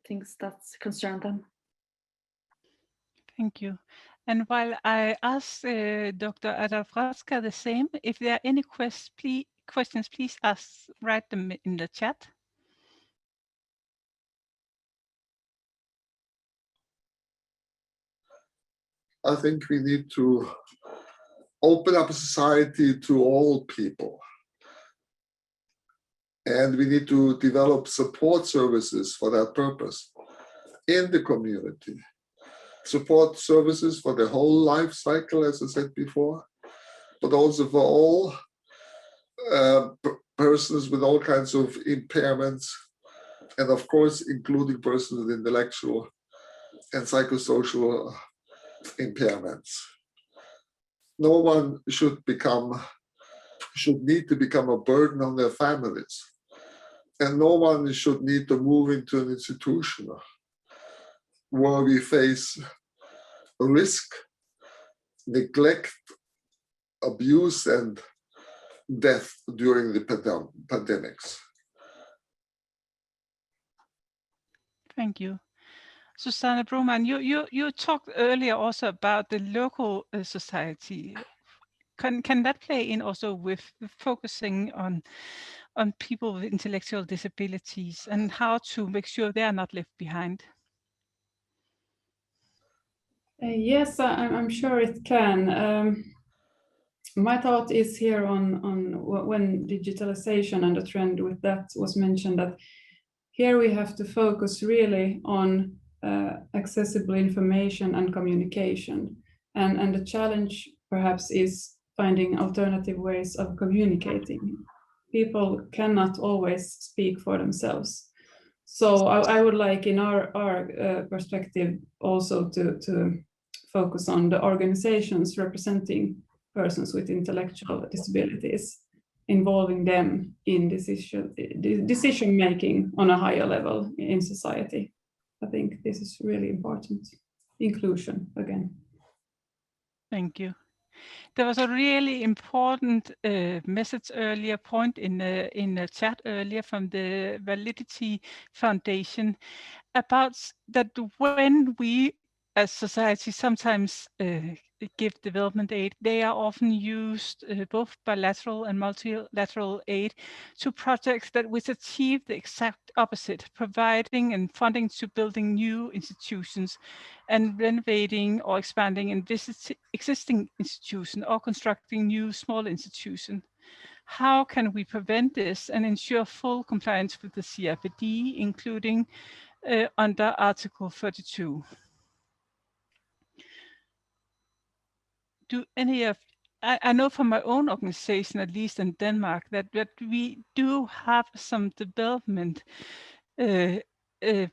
things that concern them. Thank you. And while I ask Dr. Adavratska the same, if there are any questions, please write them in the chat. I think we need to open up society to all people. And we need to develop support services for that purpose in the community. Support services for the whole life cycle, as I said before, but also for all persons with all kinds of impairments, and of course, including persons with intellectual and psychosocial impairments. No one should need to become a burden on their families, and no one should need to move into an institution where we face risk, neglect, abuse, and death during the pandemics. Thank you. Susanne Broman, you talked earlier also about the local society. Can that play in also with focusing on people with intellectual disabilities and how to make sure they are not left behind? Yes, I'm sure it can. My thought is here on when digitalization and the trend with that was mentioned, that here we have to focus really on accessible information and communication. And the challenge perhaps is finding alternative ways of communicating. People cannot always speak for themselves. So I would like in our perspective also to focus on the organizations representing persons with intellectual disabilities, involving them in decision making on a higher level in society. I think this is really important. Inclusion again. Thank you. There was a really important message earlier, point in the chat earlier from the Validity Foundation about that when we as society sometimes give development aid, they are often used both bilateral and multilateral aid to projects that which achieve the exact opposite, providing and funding to building new institutions and renovating or expanding and existing institutions or constructing new small institutions. How can we prevent this and ensure full compliance with the CRPD, including under Article 32? Do any of, I know from my own organization, at least in Denmark, that we do have some development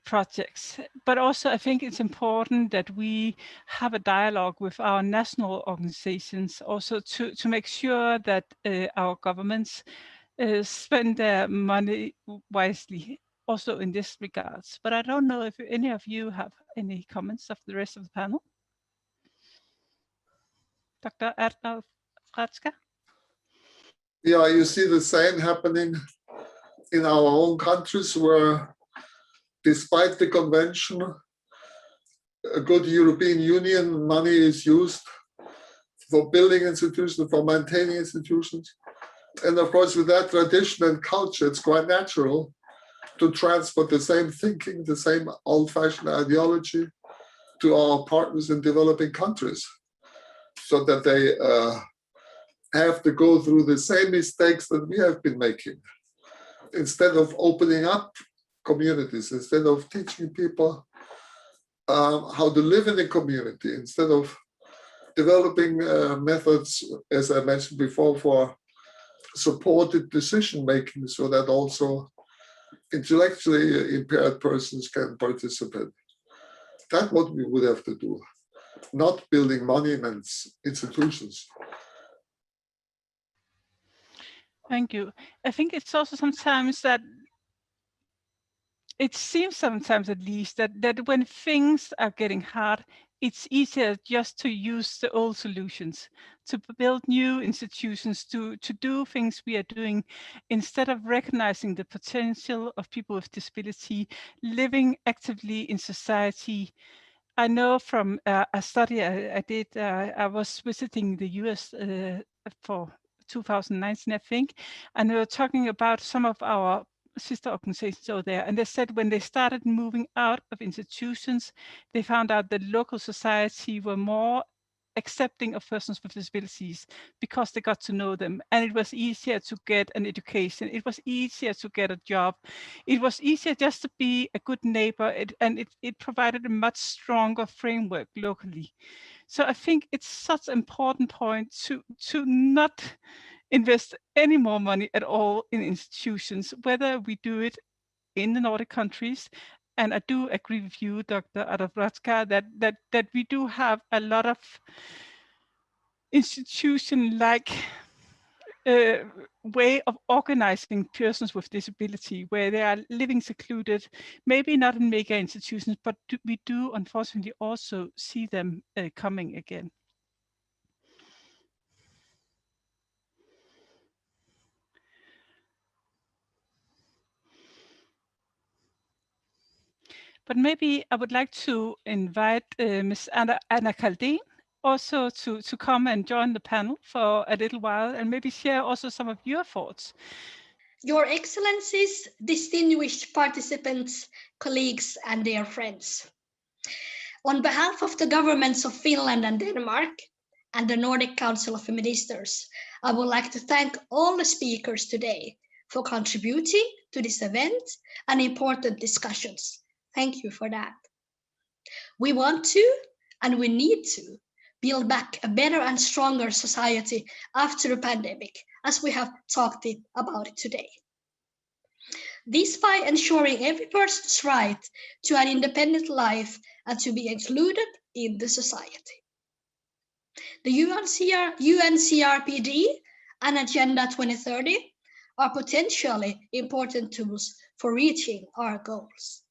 projects, but also I think it's important that we have a dialogue with our national organizations also to make sure that our governments spend their money wisely also in this regards. But I don't know if any of you have any comments of the rest of the panel. Dr. Adavratska? Yeah, you see the same happening in our own countries where, despite the convention, a good European Union money is used for building institutions, for maintaining institutions. And of course, with that tradition and culture, it's quite natural to transport the same thinking, the same old-fashioned ideology to our partners in developing countries, so that they have to go through the same mistakes that we have been making. Instead of opening up communities, instead of teaching people how to live in a community instead of developing methods, as I mentioned before, for supported decision making so that also intellectually impaired persons can participate. That's what we would have to do, not building monuments, institutions. Thank you. I think it's also sometimes that it seems sometimes at least that when things are getting hard, it's easier just to use the old solutions, to build new institutions, to do things we are doing, instead of recognizing the potential of people with disability living actively in society. I know from a study I did, I was visiting the US for 2019, I think, and they were talking about some of our sister organizations over there. And they said when they started moving out of institutions, they found out that local society were more accepting of persons with disabilities because they got to know them, and it was easier to get an education, it was easier to get a job, it was easier just to be a good neighbor, it provided a much stronger framework locally. So I think it's such an important point to not invest any more money at all in institutions, whether we do it in the Nordic countries. And I do agree with you, Dr. Adavratska, that we do have a lot of institution-like way of organizing persons with disability, where they are living secluded, maybe not in mega institutions, but we do unfortunately also see them coming again. But maybe I would like to invite Ms. Anna Kaldén also to come and join the panel for a little while and maybe share also some of your thoughts. Your Excellencies, distinguished participants, colleagues, and dear friends. On behalf of the governments of Finland and Denmark and the Nordic Council of Ministers, I would like to thank all the speakers today for contributing to this event and important discussions. Thank you for that. We want to, and we need to, build back a better and stronger society after the pandemic, as we have talked about it today. This by ensuring every person's right to an independent life and to be included in the society. The UNCRPD and Agenda 2030 are potentially important tools for reaching our goals.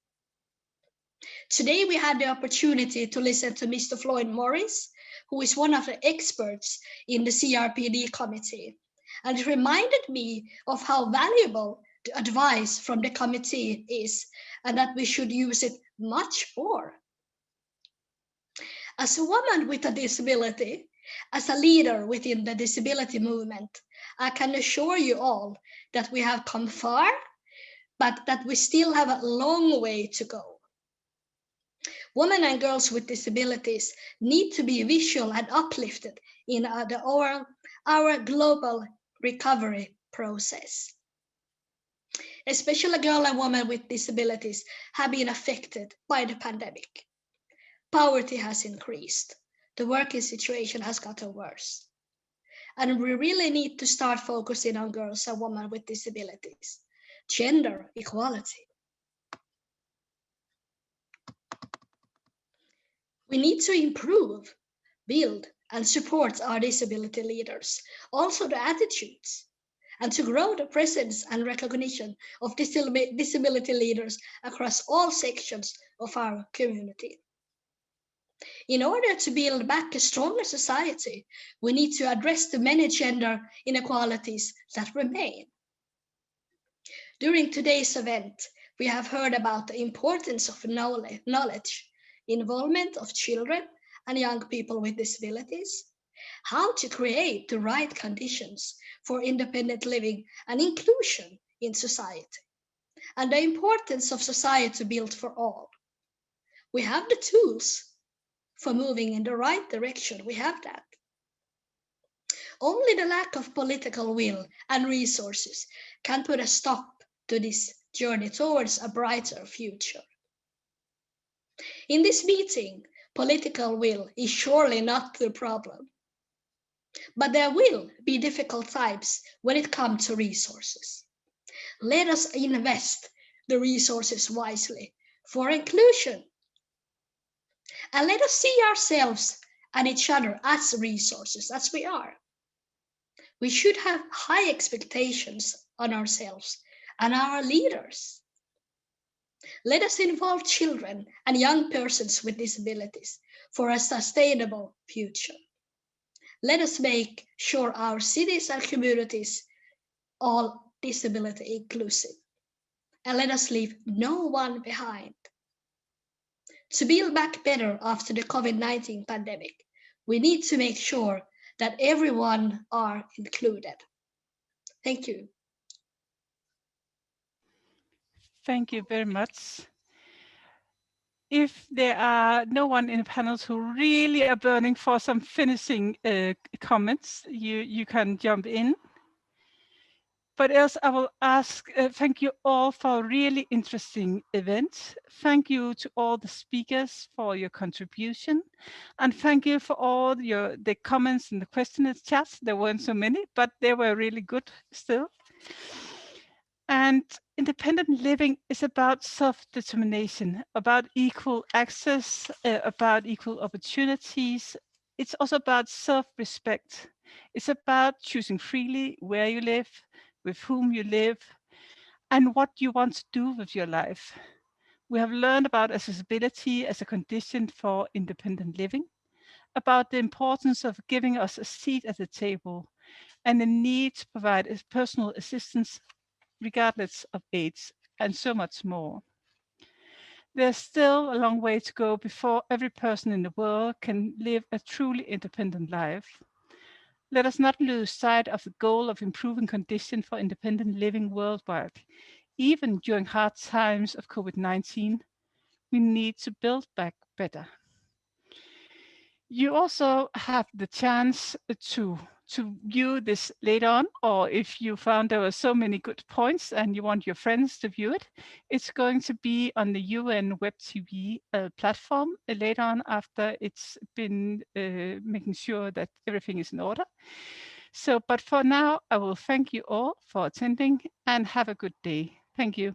Today we had the opportunity to listen to Mr. Floyd Morris, who is one of the experts in the CRPD committee, and it reminded me of how valuable the advice from the committee is, and that we should use it much more. As a woman with a disability, as a leader within the disability movement, I can assure you all that we have come far, but that we still have a long way to go. Women and girls with disabilities need to be visual and uplifted in our global recovery process. Especially girls and women with disabilities have been affected by the pandemic. Poverty has increased. The working situation has gotten worse. And we really need to start focusing on girls and women with disabilities. Gender equality. We need to improve, build, and support our disability leaders, also the attitudes, and to grow the presence and recognition of disability leaders across all sections of our community. In order to build back a stronger society, we need to address the many gender inequalities that remain. During today's event, we have heard about the importance of knowledge, involvement of children and young people with disabilities, how to create the right conditions for independent living and inclusion in society, and the importance of society built for all. We have the tools for moving in the right direction. We have that. Only the lack of political will and resources can put a stop to this journey towards a brighter future. In this meeting, political will is surely not the problem. But there will be difficult times when it comes to resources. Let us invest the resources wisely for inclusion. And let us see ourselves and each other as resources, as we are. We should have high expectations on ourselves and our leaders. Let us involve children and young persons with disabilities for a sustainable future. Let us make sure our cities and communities are disability inclusive. And let us leave no one behind. To build back better after the COVID-19 pandemic, we need to make sure that everyone are included. Thank you. Thank you very much. If there are no one in the panels who really are burning for some finishing comments, you can jump in. But else I will ask, thank you all for a really interesting event. Thank you to all the speakers for your contribution. And thank you for all the comments and the questions chats. There weren't so many, but they were really good still. And independent living is about self-determination, about equal access, about equal opportunities. It's also about self-respect. It's about choosing freely where you live, with whom you live, and what you want to do with your life. We have learned about accessibility as a condition for independent living, about the importance of giving us a seat at the table, and the need to provide personal assistance regardless of age, and so much more. There's still a long way to go before every person in the world can live a truly independent life. Let us not lose sight of the goal of improving conditions for independent living worldwide. Even during hard times of COVID-19, we need to build back better. You also have the chance to view this later on, or if you found there were so many good points and you want your friends to view it, it's going to be on the UN Web TV platform later on after it's been making sure that everything is in order. So, but for now, I will thank you all for attending and have a good day. Thank you.